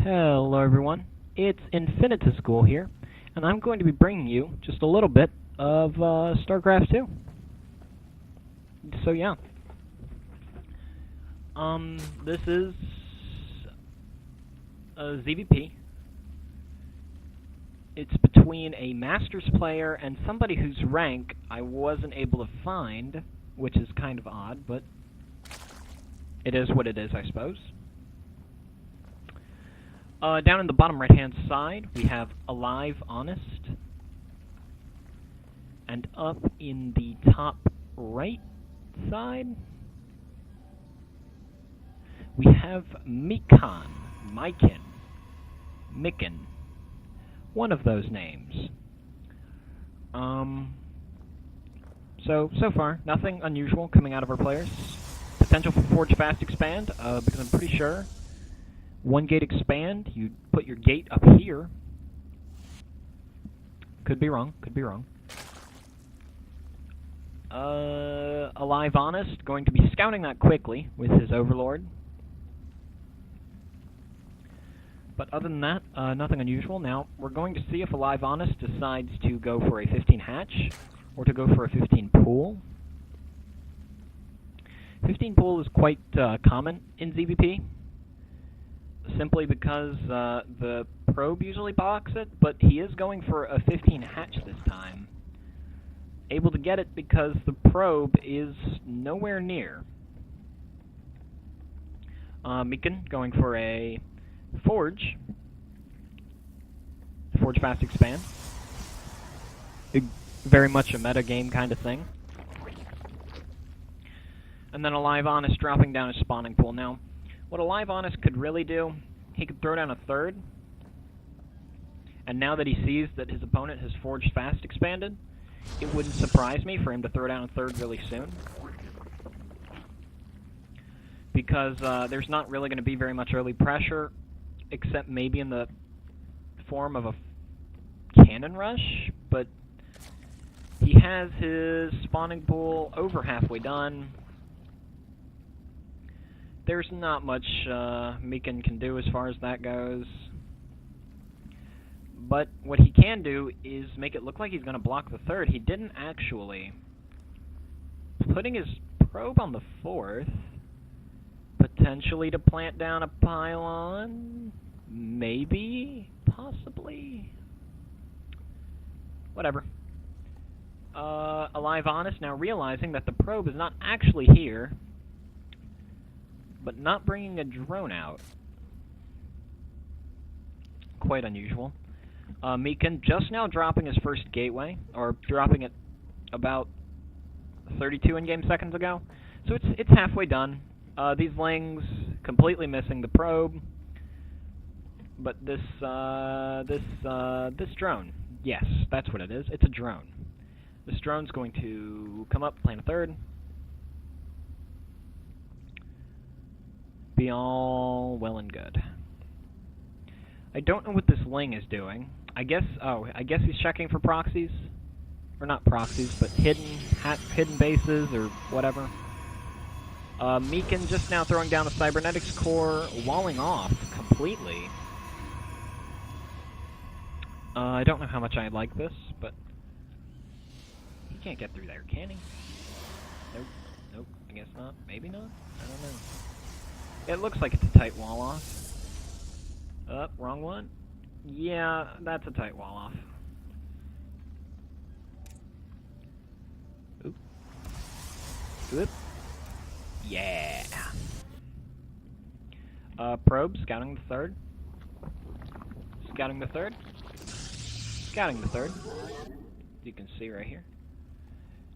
Hello everyone, it's School here, and I'm going to be bringing you just a little bit of Starcraft 2. So yeah, this is a ZvP. It's between a Masters player and somebody whose rank I wasn't able to find, which is kind of odd, but it is what it is, I suppose. Down in the bottom right-hand side, we have aLHvM, and up in the top right side, we have Mikan, Mikan, one of those names. So far, nothing unusual coming out of our players. Potential for Forge Fast Expand, because I'm pretty sure one gate expand, you put your gate up here. Could be wrong, aLHvM going to be scouting that quickly with his Overlord. But other than that, nothing unusual. Now, we're going to see if aLHvM decides to go for a 15 hatch, or to go for a 15 pool. 15 pool is quite common in ZvP, simply because the probe usually blocks it, but he is going for a 15 hatch this time. Able to get it because the probe is nowhere near. Mikan going for a Forge Fast Expand. Very much a meta game kind of thing. And then aLHvM dropping down his spawning pool. Now, what aLHvM could really do, he could throw down a third, and now that he sees that his opponent has Forged Fast Expanded, it wouldn't surprise me for him to throw down a third really soon. Because there's not really going to be very much early pressure, except maybe in the form of a cannon rush, but he has his spawning pool over halfway done. There's not much Mikan can do as far as that goes. But what he can do is make it look like he's going to block the third. He didn't actually. Putting his probe on the fourth, potentially to plant down a pylon, maybe, possibly. Whatever. aLHvM now realizing that the probe is not actually here, but not bringing a drone out. Quite unusual. Mikan just now dropping his first gateway, or dropping it about 32 in-game seconds ago. So it's halfway done. These lings completely missing the probe, but this drone, yes, that's what it is. It's a drone. This drone's going to come up, plant a third. Be all well and good. I don't know what this ling is doing. I guess he's checking for proxies, or not proxies, but hidden bases or whatever. Mikan just now throwing down the cybernetics core, walling off completely. I don't know how much I like this, but he can't get through there, can he? Nope. I guess not. Maybe not. I don't know. It looks like it's a tight wall off. Wrong one. Yeah, that's a tight wall off. Oop. Yeah. Probe, scouting the third. Scouting the third. Scouting the third. You can see right here.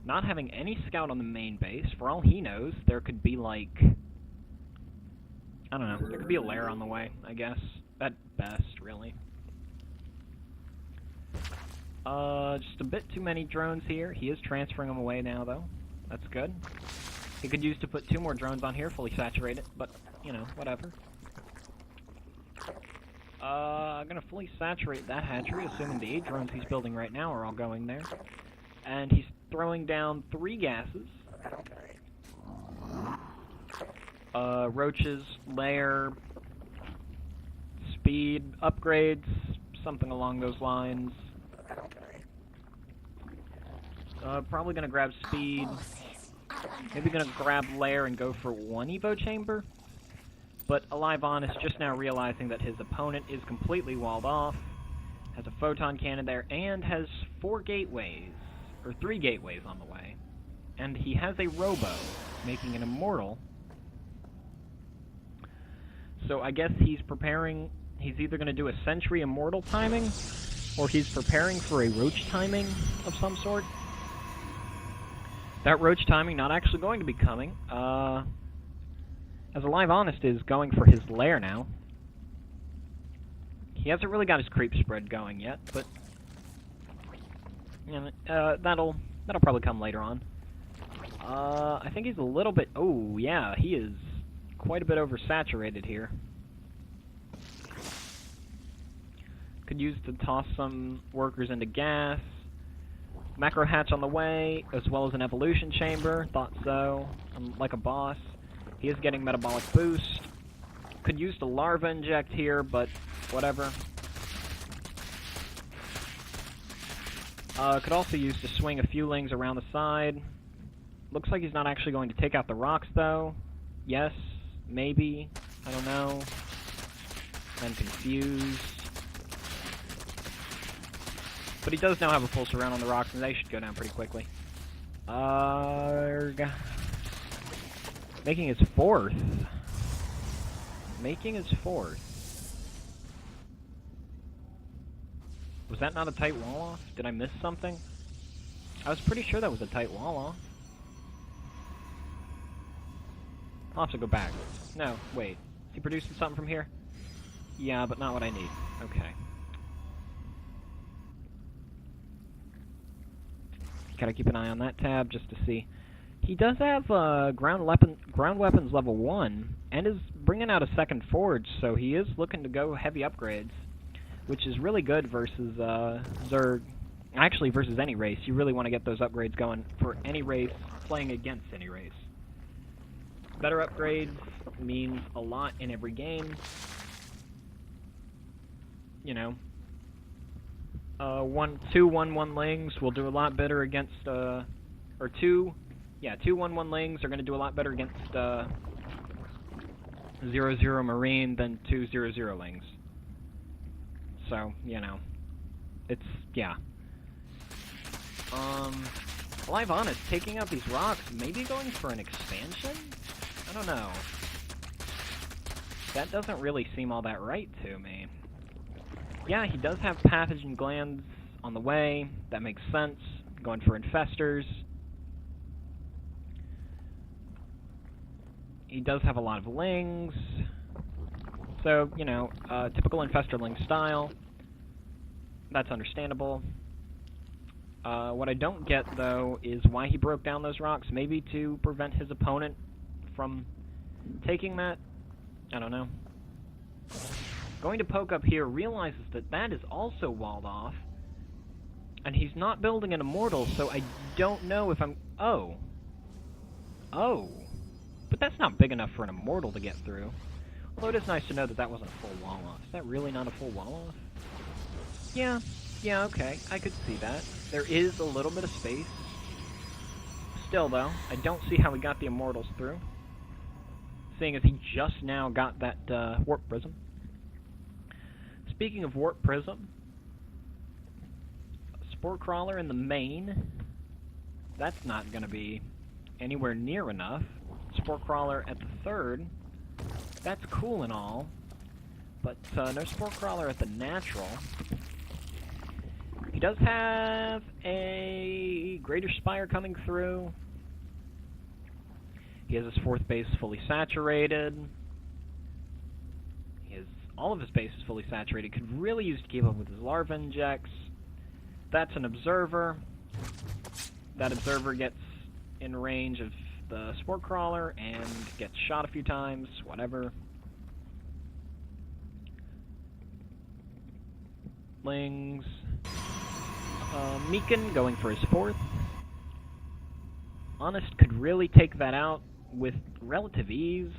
Not having any scout on the main base. For all he knows, there could be like, I don't know, there could be a lair on the way, I guess. At best, really. Just a bit too many drones here. He is transferring them away now, though. That's good. He could use to put 2 more drones on here, fully saturate it, but, you know, whatever. I'm gonna fully saturate that hatchery, assuming the 8 drones he's building right now are all going there. And he's throwing down 3 gases. Roaches, lair, speed upgrades, something along those lines. Probably gonna grab speed. Maybe gonna grab lair and go for 1 Evo chamber. But aLHvM is just now realizing that his opponent is completely walled off, has a photon cannon there, and has 4 gateways, or 3 gateways on the way. And he has a robo, making an immortal. So I guess he's preparing, he's either going to do a Sentry Immortal timing, or he's preparing for a Roach timing of some sort. That Roach timing not actually going to be coming, as aLHvM is going for his lair now. He hasn't really got his creep spread going yet, but you know, that'll probably come later on. I think he's a little bit, oh yeah, he is quite a bit oversaturated here. Could use to toss some workers into gas. Macro hatch on the way, as well as an evolution chamber. Thought so. Like a boss. He is getting metabolic boost. Could use the larva inject here, but whatever. Could also use to swing a few lings around the side. Looks like he's not actually going to take out the rocks, though. Yes, maybe. I don't know. I'm confused. But he does now have a full surround on the rocks, and they should go down pretty quickly. Making his 4th. Making his 4th. Was that not a tight wall-off? Did I miss something? I was pretty sure that was a tight wall-off. I'll have to go back. No, wait. Is he producing something from here? Yeah, but not what I need. Okay. Gotta keep an eye on that tab just to see. He does have ground weapons level 1, and is bringing out a 2nd forge, so he is looking to go heavy upgrades, which is really good versus Zerg. Actually, versus any race. You really want to get those upgrades going for any race, playing against any race. Better upgrades means a lot in every game. You know, 2 1/1 lings will do a lot better against, or 2 1/1 lings are going to do a lot better against 0/0 Marine than 2 0/0 lings. So, you know, it's, yeah. aLHvM is taking out these rocks, maybe going for an expansion? I don't know. That doesn't really seem all that right to me. Yeah, he does have pathogen glands on the way. That makes sense. Going for infestors. He does have a lot of lings. So, you know, typical infesterling style. That's understandable. What I don't get, though, is why he broke down those rocks. Maybe to prevent his opponent from taking that? I don't know. Going to poke up here, realizes that that is also walled off. And he's not building an immortal, so I don't know if I'm... Oh. Oh. But that's not big enough for an immortal to get through. Although it is nice to know that that wasn't a full wall-off. Is that really not a full wall-off? Yeah, okay. I could see that. There is a little bit of space. Still, though, I don't see how he got the immortals through. Seeing as he just now got that warp prism. Speaking of warp prism, spore crawler in the main. That's not going to be anywhere near enough. Spore crawler at the 3rd. That's cool and all, but no spore crawler at the natural. He does have a greater spire coming through. He has his 4th base fully saturated. He has all of his bases fully saturated. Could really use to keep up with his larva injects. That's an observer. That observer gets in range of the spore crawler and gets shot a few times, whatever. Lings. Meekin going for his 4th. Honest could really take that out with relative ease.